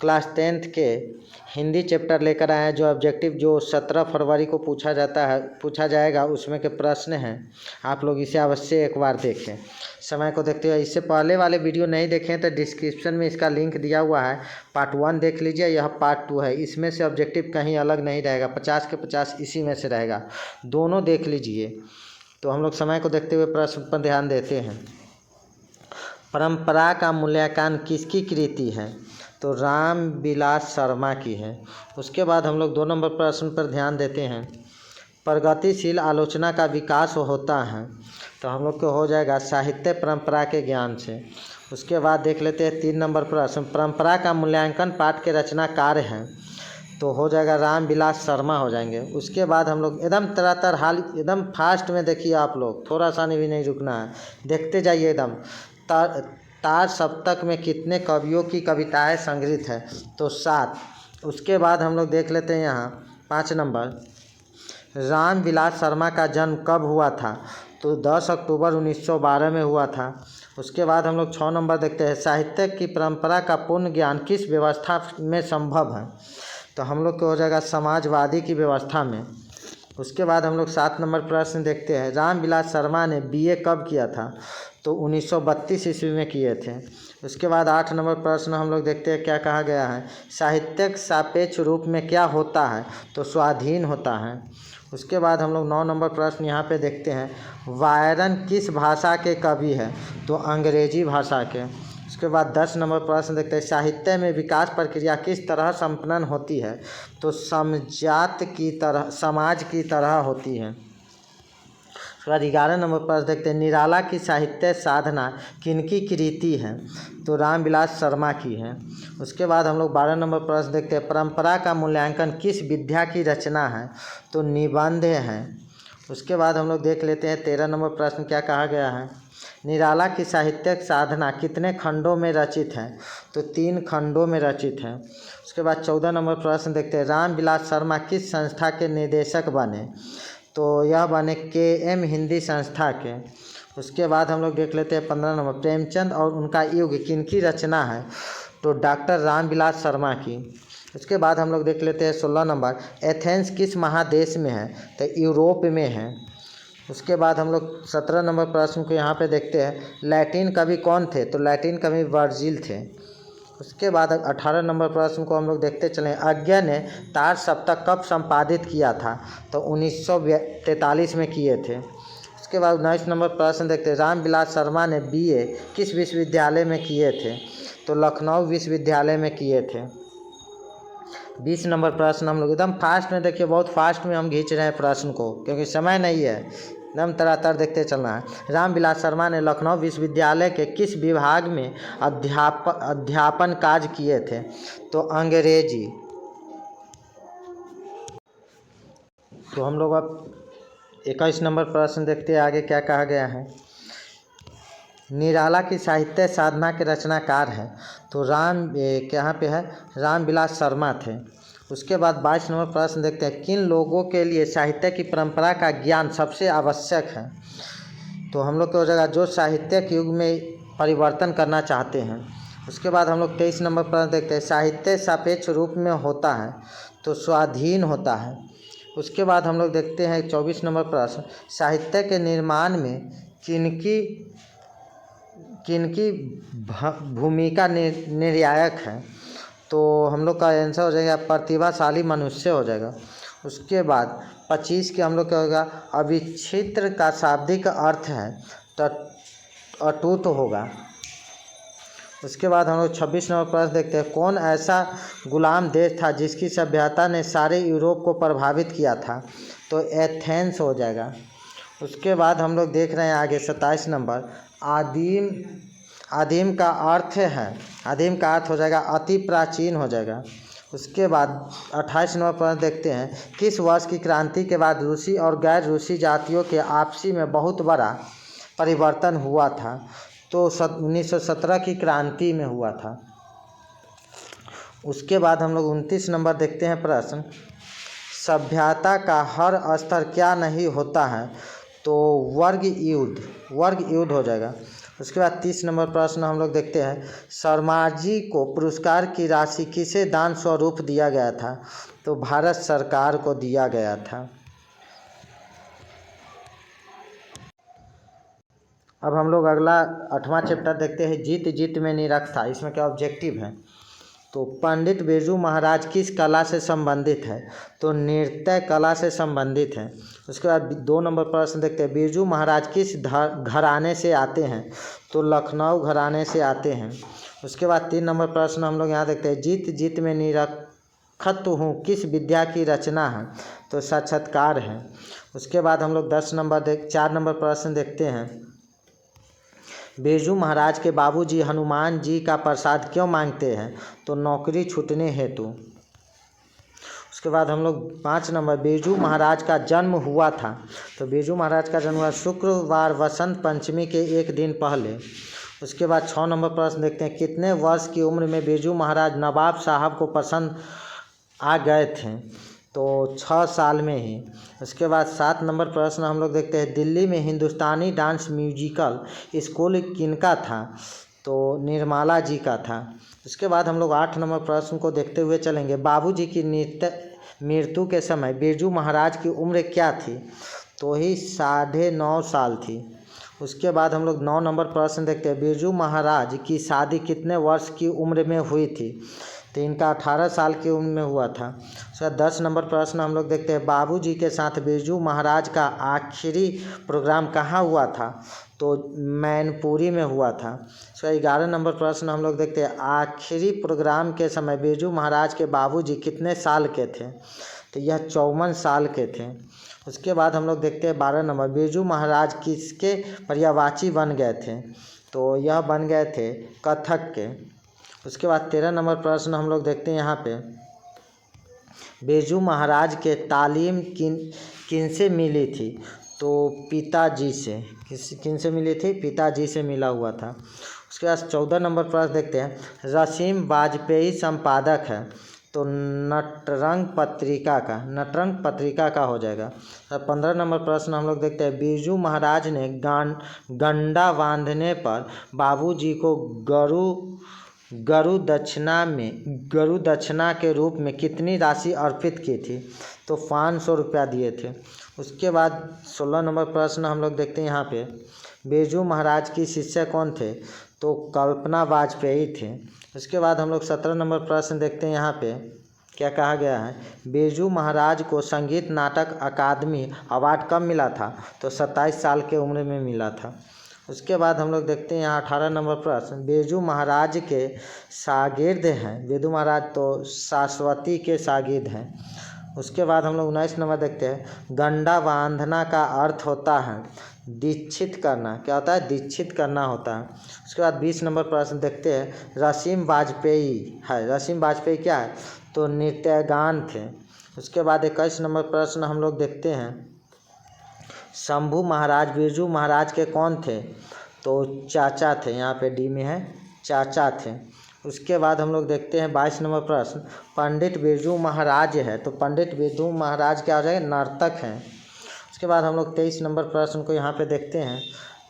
Class 10th के Hindi chapter लेकर आए हैं जो ऑब्जेक्टिव जो 17 फरवरी को पूछा जाएगा उसमें के प्रश्न हैं। आप लोग इसे अवश्य एक बार देखें। समय को देखते हुए इससे पहले वाले वीडियो नहीं देखें तो डिस्क्रिप्शन में इसका लिंक दिया हुआ है। पार्ट 1 देख लीजिए, यह पार्ट 2 है। इसमें से ऑब्जेक्टिव कहीं अलग नहीं रहेगा, 50 के 50 इसी में से रहेगा, दोनों देख लीजिए। तो हम लोग समय को देखते हुए प्रश्न पर ध्यान देते हैं। परंपरा का मूल्यांकन किसकी कृति है? तो रामविलास शर्मा की है। उसके बाद हम लोग 2 नंबर प्रश्न पर ध्यान देते हैं। प्रगतिशील आलोचना का विकास होता है, तो हम लोग को हो जाएगा साहित्य परंपरा के ज्ञान से। उसके बाद देख लेते हैं 3 नंबर प्रश्न, परंपरा का मूल्यांकन पाठ के रचनाकार हैं, तो हो जाएगा रामविलास शर्मा हो जाएंगे। उसके बाद हम लोग एकदम तड़ातड़ हाल एकदम फास्ट में देखिए, आप लोग थोड़ा सा भी नहीं रुकना है, देखते जाइए एकदम। तार सप्तक में कितने कवियों की कविताएं संग्रहित है? तो 7। उसके बाद हम लोग देख लेते हैं यहाँ 5 नंबर, रामविलास शर्मा का जन्म कब हुआ था? तो 10 अक्टूबर 1912 में हुआ था। उसके बाद हम लोग 6 नंबर देखते हैं, साहित्य की परंपरा का पूर्ण ज्ञान किस व्यवस्था में संभव है? तो हम लोग को हो जाएगा समाजवादी की व्यवस्था में। उसके बाद हम लोग 7 नंबर प्रश्न देखते हैं, रामविलास शर्मा ने BA कब किया था? तो 1932 ईस्वी में किए थे। उसके बाद 8 नंबर प्रश्न हम लोग देखते हैं, क्या कहा गया है? साहित्यिक सापेक्ष रूप में क्या होता है? तो स्वाधीन होता है। उसके बाद हम लोग 9 नंबर प्रश्न यहाँ पे देखते हैं, वायरन किस भाषा के कवि है? तो अंग्रेजी भाषा के। उसके बाद 10 नंबर प्रश्न देखते हैं, साहित्य में विकास प्रक्रिया किस तरह संपन्न होती है? तो समाज की तरह होती है। उसके बाद 11 नंबर प्रश्न देखते हैं, निराला की साहित्य साधना किनकी कृति है? तो रामविलास शर्मा की है। उसके बाद हम लोग 12 नंबर प्रश्न देखते हैं, परंपरा का मूल्यांकन किस विद्या की रचना है? तो निबंध है। उसके बाद हम लोग देख लेते हैं 13 नंबर प्रश्न, क्या कहा गया है? निराला की साहित्यिक साधना कितने खंडों में रचित है? तो 3 खंडों में रचित है। उसके बाद 14 नंबर प्रश्न देखते हैं, रामविलास शर्मा किस संस्था के निदेशक बने? तो यह बने KM हिंदी संस्था के। उसके बाद हम लोग देख लेते हैं 15 नंबर, प्रेमचंद और उनका युग किनकी रचना है? तो डॉक्टर रामविलास शर्मा की। उसके बाद हम लोग देख लेते हैं 16 नंबर, एथेंस किस महादेश में है? तो यूरोप में है। उसके बाद हम लोग 17 नंबर प्रश्न को यहाँ पे देखते हैं, लैटिन कवि कौन थे? तो लैटिन कवि वर्जिल थे। उसके बाद 18 नंबर प्रश्न को हम लोग देखते चलें, अज्ञा ने तार सप्तक कब संपादित किया था? तो 1943 में किए थे। उसके बाद 19 नंबर प्रश्न देखते हैं, रामविलास शर्मा ने BA किस विश्वविद्यालय में किए थे? तो लखनऊ विश्वविद्यालय में किए थे। 20 नंबर प्रश्न हम लोग एकदम फास्ट में देखिए, बहुत फास्ट में हम खींच रहे हैं प्रश्न को क्योंकि समय नहीं है, एकदम तड़ातड़ देखते चलना है। रामविलास शर्मा ने लखनऊ विश्वविद्यालय के किस विभाग में अध्यापन कार्य किए थे? तो अंग्रेजी। तो हम लोग अब 21 नंबर प्रश्न देखते हैं, आगे क्या कहा गया है? निराला की साहित्य साधना के रचनाकार हैं, तो यहाँ पे है रामविलास शर्मा थे। उसके बाद 22 नंबर प्रश्न देखते हैं, किन लोगों के लिए साहित्य की परंपरा का ज्ञान सबसे आवश्यक है? तो हम लोग को हो जाएगा जो साहित्यिक युग में परिवर्तन करना चाहते हैं। उसके बाद हम लोग 23 नंबर प्रश्न देखते हैं, साहित्य सापेक्ष रूप में होता है, तो स्वाधीन होता है। उसके बाद हम लोग देखते हैं 24 नंबर प्रश्न, साहित्य के निर्माण में किनकी भूमिका निर्णायक है? तो हम लोग का आंसर हो जाएगा प्रतिभाशाली मनुष्य हो जाएगा। उसके बाद 25 के हम लोग क्या होगा, अविच्छिन्न का शाब्दिक अर्थ है तो अटूट होगा। उसके बाद हम लोग 26 नंबर प्रश्न देखते हैं, कौन ऐसा गुलाम देश था जिसकी सभ्यता ने सारे यूरोप को प्रभावित किया था? तो एथेंस हो जाएगा। उसके बाद हम लोग देख रहे हैं आगे 27 नंबर, आदिम का अर्थ है, आदिम का अर्थ हो जाएगा अति प्राचीन हो जाएगा। उसके बाद 28 नंबर प्रश्न देखते हैं, किस वर्ष की क्रांति के बाद रूसी और गैर रूसी जातियों के आपसी में बहुत बड़ा परिवर्तन हुआ था? तो 1917 की क्रांति में हुआ था। उसके बाद हम लोग 29 नंबर देखते हैं प्रश्न, सभ्यता का हर स्तर क्या नहीं होता है? तो वर्ग युद्ध हो जाएगा। उसके बाद 30 नंबर प्रश्न हम लोग देखते हैं, शर्माजी को पुरस्कार की राशि किसे दान स्वरूप दिया गया था? तो भारत सरकार को दिया गया था। अब हम लोग अगला 8वां चैप्टर देखते हैं, जीत जीत में निरखता। इसमें क्या ऑब्जेक्टिव है? तो पंडित बिरजू महाराज किस कला से संबंधित है? तो नृत्य कला से संबंधित है। उसके बाद 2 नंबर प्रश्न देखते हैं, बिरजू महाराज किस घराने से आते हैं? तो लखनऊ घराने से आते हैं। उसके बाद 3 नंबर प्रश्न हम लोग यहाँ देखते हैं, जीत जीत में निरखत हूँ किस विद्या की रचना है? तो साक्षात्कार है। उसके बाद हम लोग 4 नंबर प्रश्न देखते हैं, बिरजू महाराज के बाबूजी हनुमान जी का प्रसाद क्यों मांगते हैं? तो नौकरी छूटने हेतु। उसके बाद हम लोग 5 नंबर, बिरजू महाराज का जन्म हुआ था? तो बिरजू महाराज का जन्म हुआ शुक्रवार वसंत पंचमी के एक दिन पहले। उसके बाद 6 नंबर प्रश्न देखते हैं, कितने वर्ष की उम्र में बिरजू महाराज नवाब साहब को पसंद आ गए थे? तो 6 साल में ही। उसके बाद 7 नंबर प्रश्न हम लोग देखते हैं, दिल्ली में हिंदुस्तानी डांस म्यूजिकल स्कूल किनका था? तो निर्मला जी का था। उसके बाद हम लोग 8 नंबर प्रश्न को देखते हुए चलेंगे, बाबूजी की मृत्यु के समय बिरजू महाराज की उम्र क्या थी? तो ही 9.5 साल थी। उसके बाद हम लोग 9 नंबर प्रश्न देखते हैं, बिरजू महाराज की शादी कितने वर्ष की उम्र में हुई थी? तो इनका 18 साल की उम्र में हुआ था। उसका 10 नंबर प्रश्न हम लोग देखते हैं, बाबूजी के साथ बिरजू महाराज का आखिरी प्रोग्राम कहाँ हुआ था? तो मैनपुरी में हुआ था। उसका 11 नंबर प्रश्न हम लोग देखते हैं, आखिरी प्रोग्राम के समय बिरजू महाराज के बाबूजी कितने साल के थे? तो यह 54 साल के थे। उसके बाद हम लोग देखते हैं 12 नंबर, बिरजू महाराज किसके पर्यवाची बन गए थे? तो यह बन गए थे कथक के। उसके बाद 13 नंबर प्रश्न हम लोग देखते हैं यहाँ पे, बिरजू महाराज के तालीम किन से मिली थी? तो पिताजी से। किन से मिली थी? पिताजी से मिला हुआ था। उसके बाद 14 नंबर प्रश्न देखते हैं, रसीम वाजपेयी संपादक है? तो नटरंग पत्रिका का हो जाएगा। 15 नंबर प्रश्न हम लोग देखते हैं, बिरजू महाराज ने गंडा बांधने पर बाबूजी को गरु दक्षिणा के रूप में कितनी राशि अर्पित की थी? तो 500 रुपया दिए थे। उसके बाद 16 नंबर प्रश्न हम लोग देखते हैं यहाँ पे, बिरजू महाराज की शिष्य कौन थे? तो कल्पना वाजपेयी थे। उसके बाद हम लोग 17 नंबर प्रश्न देखते हैं यहाँ पे, क्या कहा गया है, बिरजू महाराज को संगीत नाटक अकादमी अवार्ड कब मिला था? तो 27 साल के उम्र में मिला था। उसके बाद हम लोग देखते हैं यहाँ 18 नंबर प्रश्न, बिरजू महाराज के शागिर्द हैं? बिरजू महाराज तो सरस्वती के शागिर्द हैं। उसके बाद हम लोग 19 नंबर देखते हैं, गंडा बांधना का अर्थ होता है दीक्षित करना। क्या होता है? दीक्षित करना होता है। उसके बाद 20 नंबर प्रश्न देखते हैं, रसीम वाजपेयी क्या है? तो नृत्यगान थे। उसके बाद 21 नंबर प्रश्न हम लोग देखते हैं, शंभू महाराज बिरजू महाराज के कौन थे? तो चाचा थे। यहाँ पे डी में है, चाचा थे। उसके बाद हम लोग देखते हैं 22 नंबर प्रश्न, पंडित बिरजू महाराज है? तो पंडित बिरजू महाराज क्या हो जाएगा? नर्तक हैं। उसके बाद हम लोग 23 नंबर प्रश्न को यहाँ पे देखते हैं,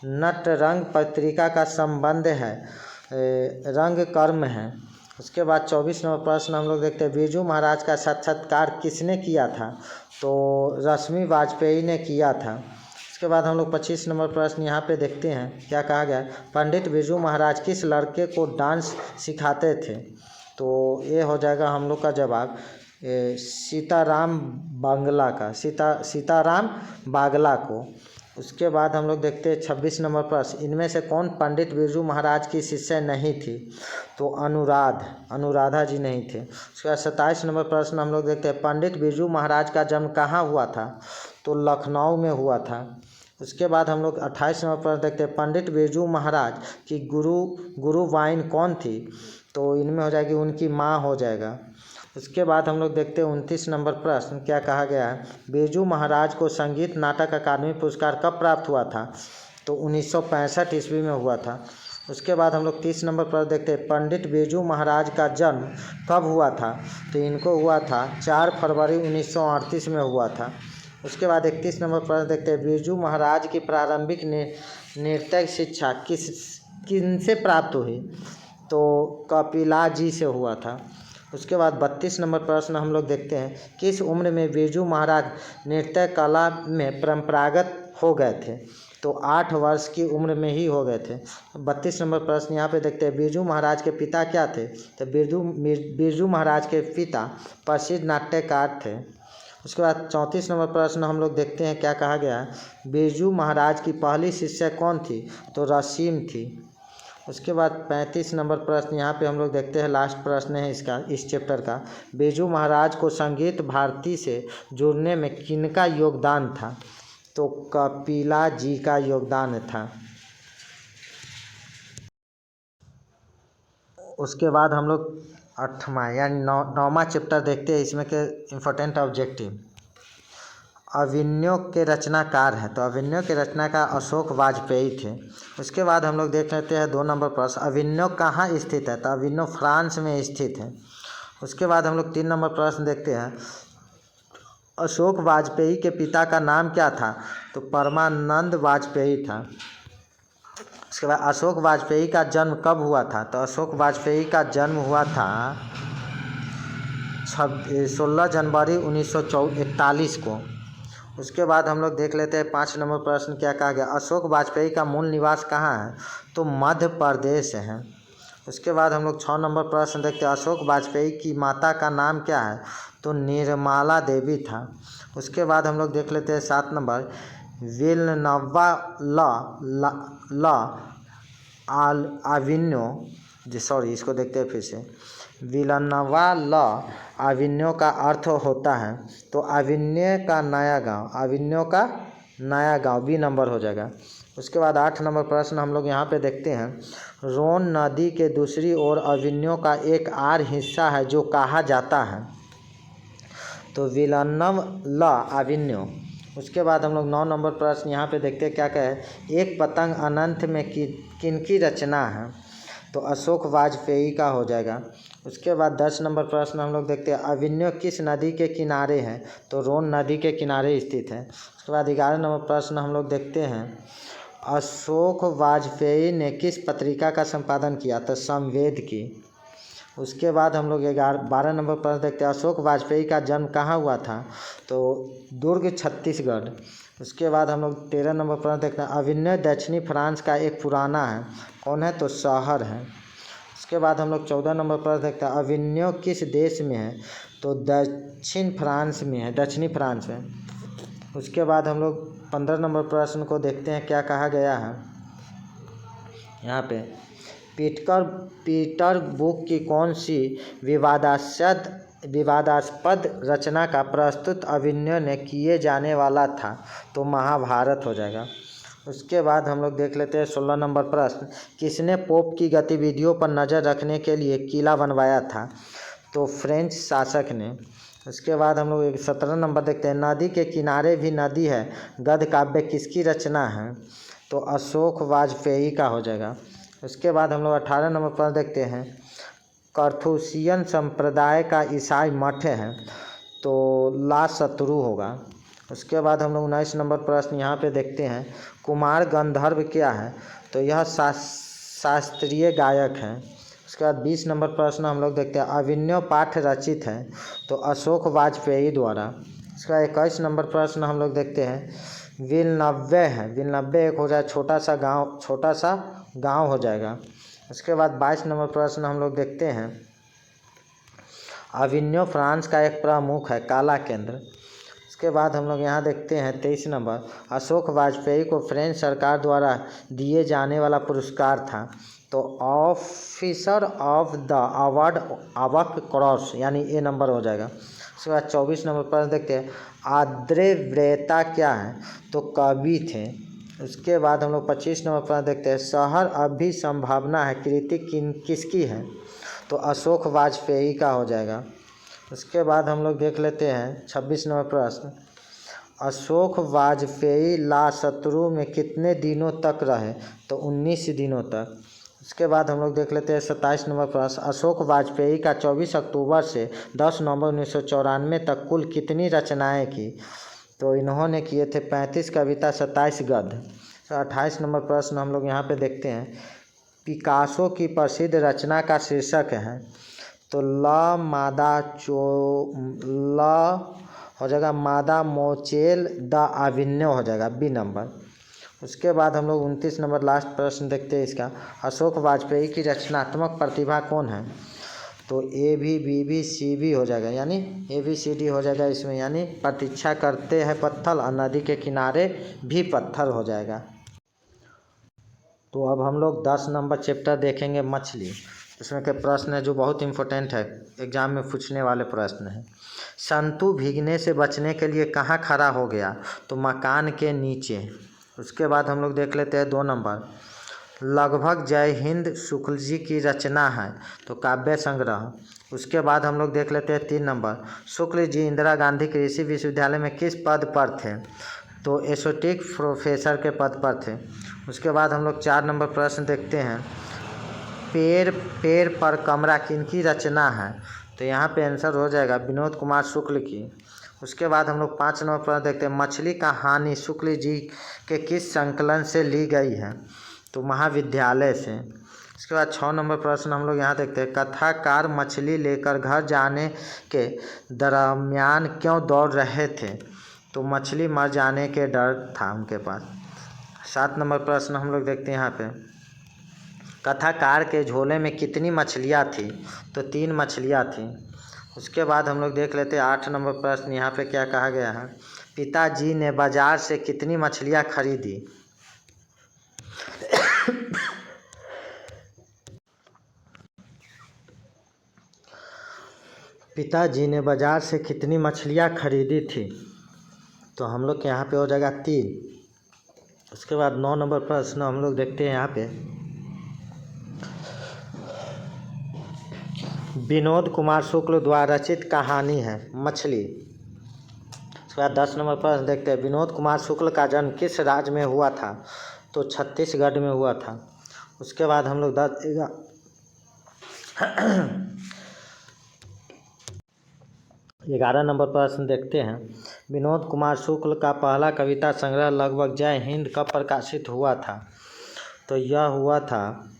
नटरंग पत्रिका का संबंध है रंग कर्म है। उसके बाद 24 नंबर प्रश्न हम लोग देखते हैं, बिरजू महाराज का साक्षात्कार किसने किया था? तो रश्मि वाजपेयी ने किया था। उसके बाद हम लोग 25 नंबर प्रश्न यहाँ पे देखते हैं, क्या कहा गया, पंडित बिरजू महाराज किस लड़के को डांस सिखाते थे? तो ये हो जाएगा हम लोग का जवाब सीताराम बागला को। उसके बाद हम लोग देखते हैं 26 नंबर प्रश्न, इनमें से कौन पंडित बिरजू महाराज की शिष्य नहीं थी? तो अनुराधा जी नहीं थे। उसके बाद 27 नंबर प्रश्न हम लोग देखते हैं, पंडित बिरजू महाराज का जन्म कहाँ हुआ था? तो लखनऊ में हुआ था। उसके बाद हम लोग 28 नंबर प्रश्न देखते हैं, पंडित बिरजू महाराज की गुरुवाइन कौन थी? तो इनमें हो जाएगी उनकी माँ हो जाएगा। उसके बाद हम लोग देखते हैं 29 नंबर प्रश्न, क्या कहा गया है, बिरजू महाराज को संगीत नाटक अकादमी पुरस्कार कब प्राप्त हुआ था? तो 1965 ईस्वी में हुआ था। उसके बाद हम लोग 30 नंबर प्रश्न देखते हैं, पंडित बिरजू महाराज का जन्म कब हुआ था? तो इनको हुआ था 4 फरवरी 1938 में हुआ था। उसके बाद 31 नंबर प्रश्न देखते हैं, बिरजू महाराज की प्रारंभिक नृत्य शिक्षा किनसे प्राप्त हुई? तो कपिला जी से हुआ था। उसके बाद 32 नंबर प्रश्न हम लोग देखते हैं, किस उम्र में बिरजू महाराज नृत्य कला में परंपरागत हो गए थे? तो 8 वर्ष की उम्र में ही हो गए थे। 32 नंबर प्रश्न यहाँ पे देखते हैं, बिरजू महाराज के पिता क्या थे? तो बिरजू महाराज के पिता प्रसिद्ध नाट्यकार थे। उसके बाद 34 नंबर प्रश्न हम लोग देखते हैं, क्या कहा गया है? बिरजू महाराज की पहली शिष्या कौन थी? तो रसीम थी। उसके बाद 35 नंबर प्रश्न यहाँ पे हम लोग देखते हैं, लास्ट प्रश्न है इस चैप्टर का, बिरजू महाराज को संगीत भारती से जुड़ने में किनका योगदान था? तो कपिला जी का योगदान था। उसके बाद हम लोग 8वां यानी 9वां चैप्टर देखते हैं। इसमें के इम्पोर्टेंट ऑब्जेक्टिव, अभिनयों के रचनाकार हैं। तो अभिनयों के रचनाकार अशोक वाजपेयी थे। उसके बाद हम लोग देख लेते हैं 2 नंबर प्रश्न, अभिनय कहाँ स्थित है? तो अभिनय फ्रांस में स्थित है। उसके बाद हम लोग 3 नंबर प्रश्न देखते हैं, अशोक वाजपेयी के पिता का नाम क्या था? तो परमानंद वाजपेयी था। उसके बाद अशोक वाजपेयी का जन्म कब हुआ था? तो अशोक वाजपेयी का जन्म हुआ था 16 जनवरी 1941 को। उसके बाद हम लोग देख लेते हैं 5 नंबर प्रश्न, क्या कहा गया? अशोक वाजपेयी का मूल निवास कहाँ है? तो मध्य प्रदेश है। उसके बाद हम लोग 6 नंबर प्रश्न देखते हैं, अशोक वाजपेयी की माता का नाम क्या है? तो निर्मला देवी था। उसके बाद हम लोग देख लेते हैं 7 नंबर, विलनवा इसको देखते हैं फिर से, विलनवा अभिनयों का अर्थ होता है। तो अभिनय का नया गांव बी नंबर हो जाएगा। उसके बाद 8 नंबर प्रश्न हम लोग यहाँ पे देखते हैं, रोन नदी के दूसरी ओर अभिनयों का एक और हिस्सा है जो कहा जाता है? तो विलन्नव अभिनय। उसके बाद हम लोग 9 नंबर प्रश्न यहाँ पे देखते हैं, क्या कहे? एक पतंग अनंत में किनकी रचना है? तो अशोक वाजपेयी का हो जाएगा। उसके बाद 10 नंबर प्रश्न हम लोग देखते हैं, अभिनय किस नदी के किनारे हैं? तो रोन नदी के किनारे स्थित है। उसके बाद 11 नंबर प्रश्न हम लोग देखते हैं, अशोक वाजपेयी ने किस पत्रिका का संपादन किया? तो संवेद की। उसके बाद हम लोग 12 नंबर प्रश्न देखते हैं, अशोक वाजपेयी का जन्म कहाँ हुआ था? तो दुर्ग छत्तीसगढ़। उसके बाद हम लोग 13 नंबर प्रश्न देखते हैं, अभिनय दक्षिणी फ्रांस का एक पुराना है, कौन है? तो शहर है। उसके बाद हम लोग 14 नंबर प्रश्न देखते हैं, अभिनय किस देश में है? तो दक्षिणी फ्रांस में। उसके बाद हम लोग 15 नंबर प्रश्न को देखते हैं, क्या कहा गया है यहाँ पे, पीटरबुक की कौन सी विवादास्पद रचना का प्रस्तुत अभिनय ने किए जाने वाला था? तो महाभारत हो जाएगा। उसके बाद हम लोग देख लेते हैं 16 नंबर प्रश्न, किसने पोप की गतिविधियों पर नज़र रखने के लिए किला बनवाया था? तो फ्रेंच शासक ने। उसके बाद हम लोग 17 नंबर देखते हैं, नदी के किनारे भी नदी है गद्य काव्य किसकी रचना है? तो अशोक वाजपेयी का हो जाएगा। उसके बाद हम लोग 18 नंबर पर देखते हैं, कर्थुसियन संप्रदाय का ईसाई मठ है, तो ला शत्रु होगा। उसके बाद हम लोग 19 नंबर प्रश्न यहाँ पे देखते हैं, कुमार गंधर्व क्या है? तो यह शास्त्रीय गायक है। उसके बाद 20 नंबर प्रश्न हम लोग देखते हैं, अभिनय पाठ रचित है? तो अशोक वाजपेयी द्वारा। उसके बाद 21 नंबर प्रश्न हम लोग देखते हैं, विलनव्य है, विलनव्य एक हो जाए छोटा सा गांव हो जाएगा। उसके बाद 22 नंबर प्रश्न हम लोग देखते हैं, अभिनय फ्रांस का एक प्रमुख है, काला केंद्र। उसके बाद हम लोग यहाँ देखते हैं 23 नंबर, अशोक वाजपेयी को फ्रेंच सरकार द्वारा दिए जाने वाला पुरस्कार था? तो ऑफिसर ऑफ द अवार्ड अवक क्रॉस यानी ए नंबर हो जाएगा। उसके बाद 24 नंबर प्रश्न देखते हैं, आद्रे व्रेता क्या है? तो कवि थे। उसके बाद हम लोग 25 नंबर प्रश्न देखते हैं, शहर अब भी संभावना है कृति किसकी है? तो अशोक वाजपेयी का हो जाएगा। उसके बाद हम लोग देख लेते हैं 26 नंबर प्रश्न, अशोक वाजपेयी ला शत्रु में कितने दिनों तक रहे? तो 19 दिनों तक। उसके बाद हम लोग देख लेते हैं 27 नंबर प्रश्न, अशोक वाजपेयी का 24 अक्टूबर से 10 नवंबर 1994 तक कुल कितनी रचनाएं की? तो इन्होंने किए थे 35 कविता 27 गद्य। 28 नंबर प्रश्न हम लोग यहाँ पे देखते हैं, पिकासो की प्रसिद्ध रचना का शीर्षक है? तो हो जाएगा मादा मोचेल द अभिनव हो जाएगा बी नंबर। उसके बाद हम लोग 29 नंबर लास्ट प्रश्न देखते हैं इसका। अशोक वाजपेयी की रचनात्मक प्रतिभा कौन है? तो ए भी बी भी सी भी हो जाएगा, यानी ए बी सी डी हो जाएगा इसमें, यानी प्रतीक्षा करते हैं पत्थर और नदी के किनारे भी पत्थर हो जाएगा। तो अब हम लोग 10 नंबर चैप्टर देखेंगे मछली। इसमें के प्रश्न है जो बहुत इम्पोर्टेंट है, एग्जाम में पूछने वाले प्रश्न है। संतु भीगने से बचने के लिए कहाँ खड़ा हो गया? तो मकान के नीचे। उसके बाद हम लोग देख लेते हैं 2 नंबर। लगभग जय हिंद शुक्ल जी की रचना है? तो काव्य संग्रह। उसके बाद हम लोग देख लेते हैं 3 नंबर। शुक्ल जी इंदिरा गांधी कृषि विश्वविद्यालय में किस पद पर थे? तो एसोटिक प्रोफेसर के पद पर थे। उसके बाद हम लोग 4 नंबर प्रश्न देखते हैं। पेड़ पर कमरा किनकी रचना है? तो यहाँ पे आंसर हो जाएगा विनोद कुमार शुक्ल की। उसके बाद हम लोग 5 नंबर प्रश्न देखते हैं। मछली कहानी शुक्ल जी के किस संकलन से ली गई है? तो महाविद्यालय से। उसके बाद 6 नंबर प्रश्न हम लोग यहाँ देखते हैं। कथाकार मछली लेकर घर जाने के दरमियान क्यों दौड़ रहे थे? तो मछली मर जाने के डर था उनके पास। 7 नंबर प्रश्न हम लोग देखते हैं यहाँ पे। कथाकार के झोले में कितनी मछलियाँ थी? तो 3 मछलियाँ थी। उसके बाद हम लोग देख लेते हैं 8 नंबर प्रश्न। यहाँ पे क्या कहा गया है? पिताजी ने बाजार से कितनी मछलियाँ खरीदी? पिताजी ने बाजार से कितनी मछलियाँ खरीदी थी? तो हम लोग के यहाँ पे हो जाएगा 3। उसके बाद 9 नंबर प्रश्न हम लोग देखते हैं यहाँ पे। विनोद कुमार शुक्ल द्वारा रचित कहानी है मछली। उसके बाद 10 नंबर प्रश्न देखते हैं। विनोद कुमार शुक्ल का जन्म किस राज्य में हुआ था? तो छत्तीसगढ़ में हुआ था। उसके बाद हम लोग 11 नंबर प्रश्न देखते हैं। विनोद कुमार शुक्ल का पहला कविता संग्रह लगभग जय हिंद कब प्रकाशित हुआ था? तो यह हुआ था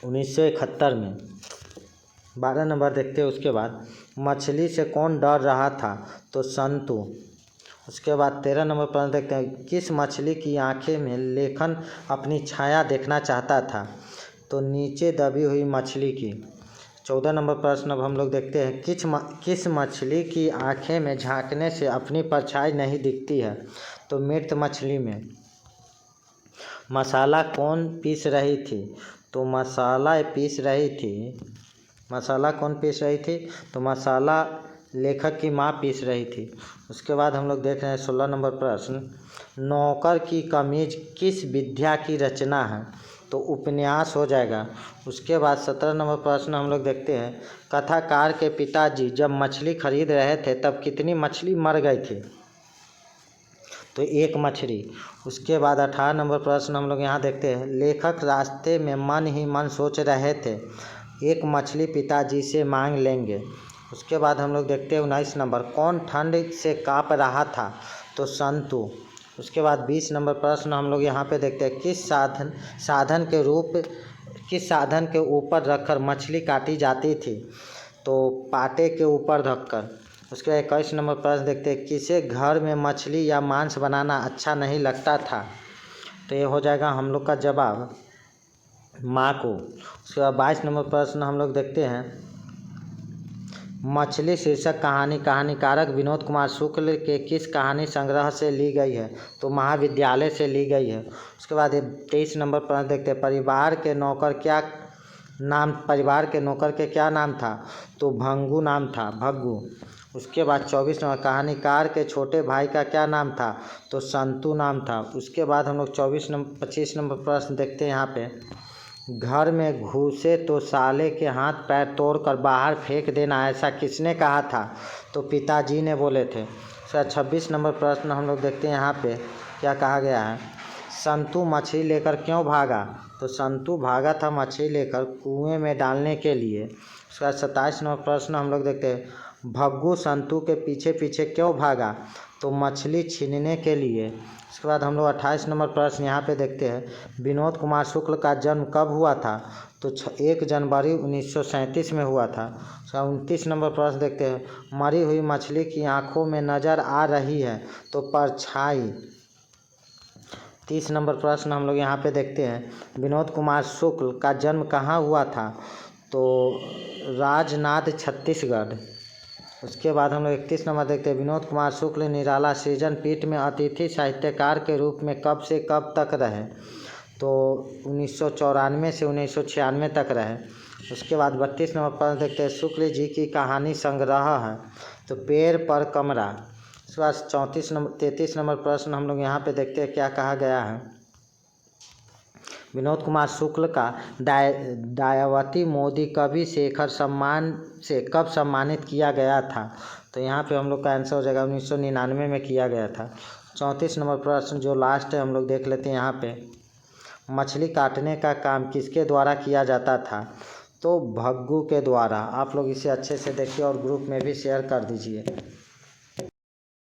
1971 में। 12 नंबर देखते हैं। उसके बाद मछली से कौन डर रहा था? तो संतु। उसके बाद 13 नंबर प्रश्न देखते हैं। किस मछली की आंखें में लेखन अपनी छाया देखना चाहता था? तो नीचे दबी हुई मछली की। 14 नंबर प्रश्न अब हम लोग देखते हैं। किस मछली की आंखें में झांकने से अपनी परछाई नहीं दिखती है? तो मृत मछली में। मसाला कौन पीस रही थी? तो मसाला कौन पीस रही थी? तो मसाला लेखक की माँ पीस रही थी। उसके बाद हम लोग देख रहे हैं 16 नंबर प्रश्न। नौकर की कमीज किस विद्या की रचना है? तो उपन्यास हो जाएगा। उसके बाद 17 नंबर प्रश्न हम लोग देखते हैं। कथाकार के पिताजी जब मछली खरीद रहे थे तब कितनी मछली मर गई थी? तो 1 मछली। उसके बाद 18 नंबर प्रश्न हम लोग यहाँ देखते हैं। लेखक रास्ते में मन ही मन सोच रहे थे 1 मछली पिताजी से मांग लेंगे। उसके बाद हम लोग देखते हैं 19 नंबर। कौन ठंड से काँप रहा था? तो संतु। उसके बाद 20 नंबर प्रश्न हम लोग यहाँ पे देखते हैं। किस साधन के ऊपर रखकर मछली काटी जाती थी? तो पाटे के ऊपर रखकर। उसके बाद 21 नंबर प्रश्न देखते हैं। किसे घर में मछली या मांस बनाना अच्छा नहीं लगता था? तो ये हो जाएगा हम लोग का जवाब माँ को। उसके बाद 22 नंबर प्रश्न हम लोग देखते हैं। मछली शीर्षक कहानीकारक विनोद कुमार शुक्ल के किस कहानी संग्रह से ली गई है? तो महाविद्यालय से ली गई है। उसके बाद 23 नंबर प्रश्न देखते हैं। परिवार के नौकर के क्या नाम था? तो भंगू नाम था, भग्गू। उसके बाद 24 नंबर। कहानीकार के छोटे भाई का क्या नाम था? तो संतु नाम था। उसके बाद हम लोग 25 नंबर प्रश्न देखते हैं यहाँ पे। घर में घुसे तो साले के हाथ पैर तोड़कर बाहर फेंक देना, ऐसा किसने कहा था? तो पिताजी ने बोले थे। 26 नंबर प्रश्न हम लोग देखते हैं यहाँ पे क्या कहा गया है। संतु मछली लेकर क्यों भागा? तो संतु भागा था मछली लेकर कुएं में डालने के लिए। उसके बाद 27 नंबर प्रश्न हम लोग देखते हैं, भग्गू संतू के पीछे पीछे क्यों भागा? तो मछली छीनने के लिए। उसके बाद हम लोग 28 नंबर प्रश्न यहाँ पे देखते हैं, विनोद कुमार शुक्ल का जन्म कब हुआ था? तो 1 जनवरी 1937 में हुआ था। उसका 29 नंबर प्रश्न देखते हैं, मरी हुई मछली की आंखों में नज़र आ रही है तो परछाई। 30 नंबर प्रश्न हम लोग यहाँ पे देखते हैं, विनोद कुमार शुक्ल का जन्म कहाँ हुआ था? तो राजनांद छत्तीसगढ़। उसके बाद हम लोग 31 नंबर देखते हैं, विनोद कुमार शुक्ल निराला सृजन पीठ में अतिथि साहित्यकार के रूप में कब से कब तक रहे? तो 1994 से 1996 तक रहे। उसके बाद 32 नंबर प्रश्न देखते हैं, शुक्ल जी की कहानी संग्रह है तो पेड़ पर कमरा। उसके बाद 33 नंबर प्रश्न हम लोग यहाँ पे देखते हैं, क्या कहा गया है, विनोद कुमार शुक्ल का दयावती मोदी कवि शेखर सम्मान से कब सम्मानित किया गया था? तो यहाँ पे हम लोग का आंसर हो जाएगा 1999 में किया गया था। 34 नंबर प्रश्न जो लास्ट है हम लोग देख लेते हैं यहाँ पे, मछली काटने का काम किसके द्वारा किया जाता था? तो भग्गू के द्वारा। आप लोग इसे अच्छे से देखिए और ग्रुप में भी शेयर कर दीजिए।